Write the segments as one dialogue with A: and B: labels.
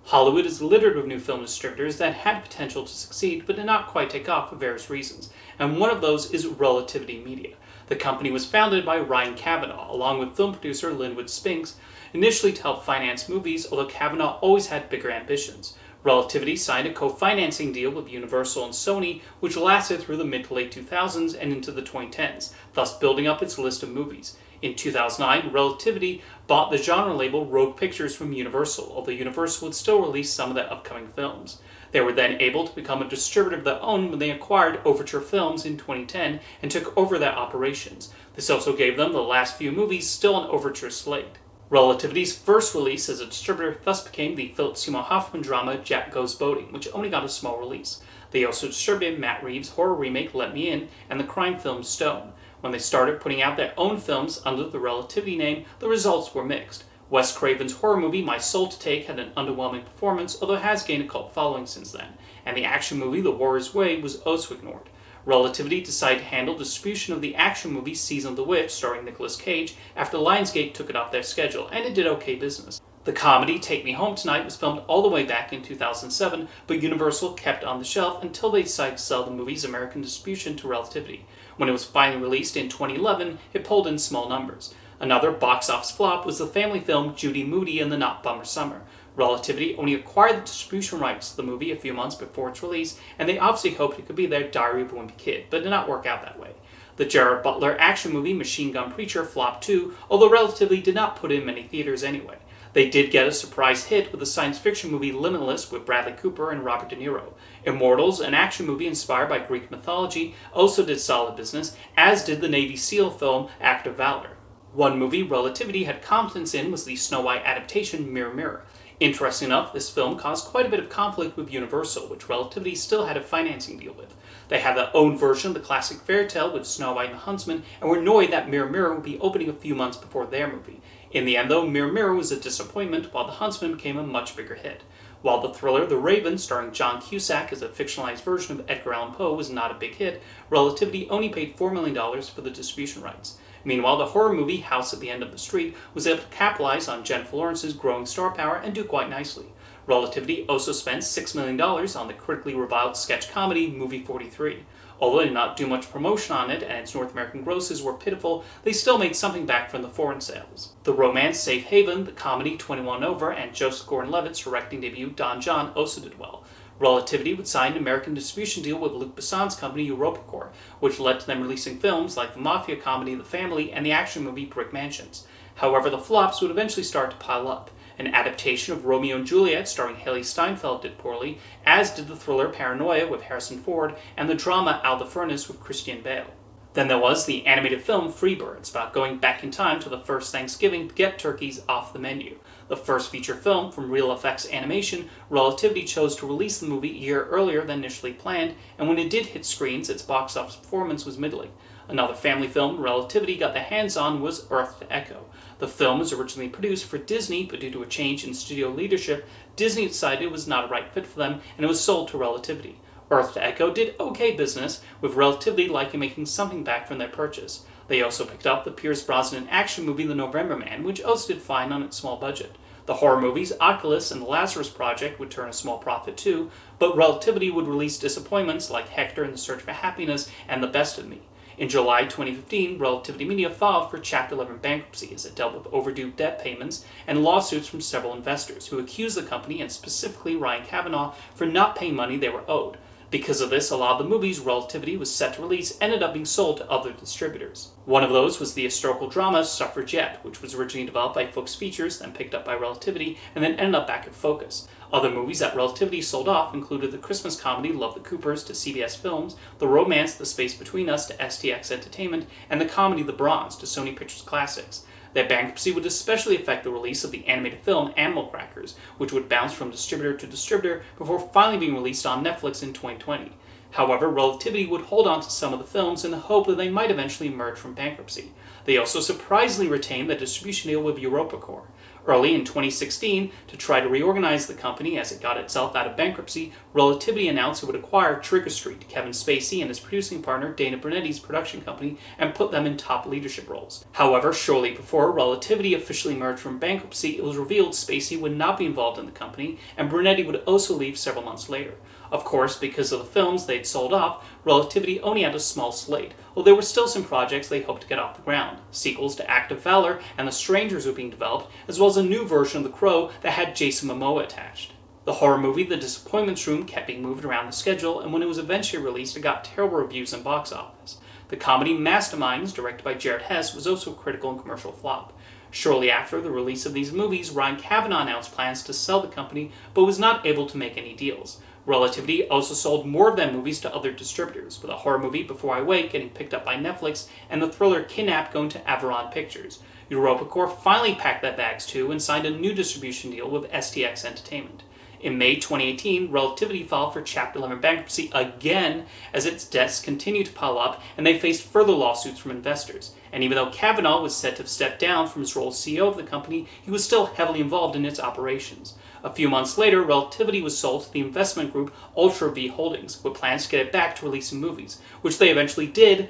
A: Hollywood is littered with new film distributors that had potential to succeed but did not quite take off for various reasons, and one of those is Relativity Media. The company was founded by Ryan Kavanaugh, along with film producer Linwood Spinks, initially to help finance movies, although Kavanaugh always had bigger ambitions. Relativity signed a co-financing deal with Universal and Sony, which lasted through the mid to late 2000s and into the 2010s, thus building up its list of movies. In 2009, Relativity bought the genre label Rogue Pictures from Universal, although Universal would still release some of their upcoming films. They were then able to become a distributor of their own when they acquired Overture Films in 2010 and took over their operations. This also gave them the last few movies still on Overture slate. Relativity's first release as a distributor thus became the Philip Seymour Hoffman drama Jack Goes Boating, which only got a small release. They also distributed Matt Reeves' horror remake Let Me In and the crime film Stone. When they started putting out their own films under the Relativity name, the results were mixed. Wes Craven's horror movie My Soul to Take had an underwhelming performance, although it has gained a cult following since then, and the action movie The Warrior's Way was also ignored. Relativity decided to handle distribution of the action movie Season of the Witch, starring Nicolas Cage, after Lionsgate took it off their schedule, and it did okay business. The comedy Take Me Home Tonight was filmed all the way back in 2007, but Universal kept it on the shelf until they decided to sell the movie's American distribution to Relativity. When it was finally released in 2011, it pulled in small numbers. Another box office flop was the family film Judy Moody and the Not Bummer Summer. Relativity only acquired the distribution rights to the movie a few months before its release, and they obviously hoped it could be their Diary of a Wimpy Kid, but it did not work out that way. The Gerard Butler action movie Machine Gun Preacher flopped too, although Relativity did not put it in many theaters anyway. They did get a surprise hit with the science fiction movie Limitless with Bradley Cooper and Robert De Niro. Immortals, an action movie inspired by Greek mythology, also did solid business, as did the Navy SEAL film Act of Valor. One movie Relativity had confidence in was the Snow White adaptation Mirror Mirror. Interesting enough, this film caused quite a bit of conflict with Universal, which Relativity still had a financing deal with. They had their own version of the classic fairy tale with Snow White and the Huntsman, and were annoyed that Mirror Mirror would be opening a few months before their movie. In the end, though, Mirror Mirror was a disappointment, while The Huntsman became a much bigger hit. While the thriller The Raven, starring John Cusack as a fictionalized version of Edgar Allan Poe, was not a big hit, Relativity only paid $4 million for the distribution rights. Meanwhile, the horror movie House at the End of the Street was able to capitalize on Jennifer Lawrence's growing star power and do quite nicely. Relativity also spent $6 million on the critically reviled sketch comedy Movie 43. Although they did not do much promotion on it and its North American grosses were pitiful, they still made something back from the foreign sales. The romance Safe Haven, the comedy 21 Over, and Joseph Gordon-Levitt's directing debut Don John also did well. Relativity would sign an American distribution deal with Luc Besson's company EuropaCorp, which led to them releasing films like the mafia comedy The Family and the action movie Brick Mansions. However, the flops would eventually start to pile up. An adaptation of Romeo and Juliet starring Haley Steinfeld did poorly, as did the thriller Paranoia with Harrison Ford and the drama Out of the Furnace with Christian Bale. Then there was the animated film Freebirds, about going back in time to the first Thanksgiving to get turkeys off the menu. The first feature film from Real FX Animation, Relativity chose to release the movie a year earlier than initially planned, and when it did hit screens, its box office performance was middling. Another family film Relativity got their hands on was Earth to Echo. The film was originally produced for Disney, but due to a change in studio leadership, Disney decided it was not a right fit for them, and it was sold to Relativity. Earth to Echo did okay business, with Relativity likely making something back from their purchase. They also picked up the Pierce Brosnan action movie The November Man, which also did fine on its small budget. The horror movies Oculus and The Lazarus Project would turn a small profit too, but Relativity would release disappointments like Hector and the Search for Happiness and The Best of Me. In July 2015, Relativity Media filed for Chapter 11 bankruptcy as it dealt with overdue debt payments and lawsuits from several investors who accused the company, and specifically Ryan Kavanaugh, for not paying money they were owed. Because of this, a lot of the movies Relativity was set to release ended up being sold to other distributors. One of those was the historical drama Suffragette, which was originally developed by Fox Features, then picked up by Relativity, and then ended up back at Focus. Other movies that Relativity sold off included the Christmas comedy Love the Coopers to CBS Films, the romance The Space Between Us to STX Entertainment, and the comedy The Bronze to Sony Pictures Classics. Their bankruptcy would especially affect the release of the animated film Animal Crackers, which would bounce from distributor to distributor before finally being released on Netflix in 2020. However, Relativity would hold on to some of the films in the hope that they might eventually emerge from bankruptcy. They also surprisingly retained the distribution deal with EuropaCorp. Early in 2016, to try to reorganize the company as it got itself out of bankruptcy, Relativity announced it would acquire Trigger Street, Kevin Spacey and his producing partner Dana Brunetti's production company, and put them in top leadership roles. However, shortly before Relativity officially emerged from bankruptcy, it was revealed Spacey would not be involved in the company, and Brunetti would also leave several months later. Of course, because of the films they'd sold off, Relativity only had a small slate, although there were still some projects they hoped to get off the ground. Sequels to Act of Valor and The Strangers were being developed, as well as a new version of The Crow that had Jason Momoa attached. The horror movie The Disappointments Room kept being moved around the schedule, and when it was eventually released, it got terrible reviews in box office. The comedy Masterminds, directed by Jared Hess, was also a critical and commercial flop. Shortly after the release of these movies, Ryan Kavanaugh announced plans to sell the company, but was not able to make any deals. Relativity also sold more of their movies to other distributors, with a horror movie Before I Wake getting picked up by Netflix and the thriller Kidnapped going to Avalon Pictures. EuropaCorp finally packed their bags too and signed a new distribution deal with STX Entertainment. In May 2018, Relativity filed for Chapter 11 bankruptcy again as its debts continued to pile up and they faced further lawsuits from investors. And even though Kavanaugh was set to step down from his role as CEO of the company, he was still heavily involved in its operations. A few months later, Relativity was sold to the investment group Ultra V Holdings, with plans to get it back to releasing movies, which they eventually did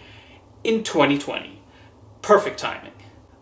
A: in 2020. Perfect timing.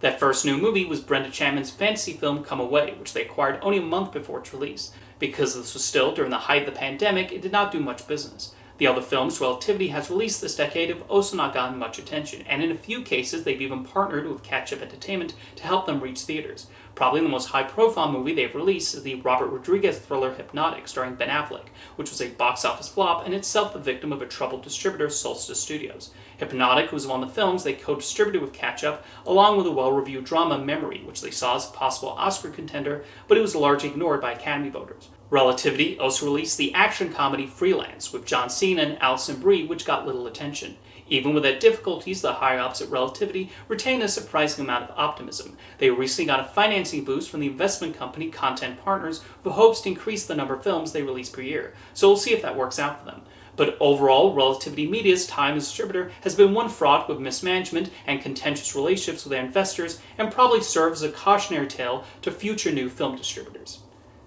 A: That first new movie was Brenda Chapman's fantasy film Come Away, which they acquired only a month before its release. Because this was still during the height of the pandemic, it did not do much business. The other films Relativity has released this decade have also not gotten much attention, and in a few cases they've even partnered with Catch-Up Entertainment to help them reach theaters. Probably the most high-profile movie they've released is the Robert Rodriguez thriller Hypnotic, starring Ben Affleck, which was a box office flop and itself the victim of a troubled distributor, Solstice Studios. Hypnotic was one of the films they co-distributed with Catch-Up, along with a well-reviewed drama Memory, which they saw as a possible Oscar contender, but it was largely ignored by Academy voters. Relativity also released the action comedy Freelance with John Cena and Alison Brie, which got little attention. Even with their difficulties, the higher-ups at Relativity retained a surprising amount of optimism. They recently got a financing boost from the investment company Content Partners with hopes to increase the number of films they release per year, so we'll see if that works out for them. But overall, Relativity Media's time as distributor has been one fraught with mismanagement and contentious relationships with their investors, and probably serves as a cautionary tale to future new film distributors.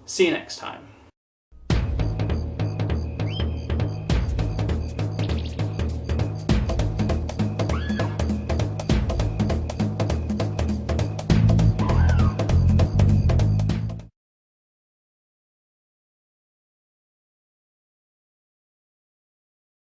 A: See you next time.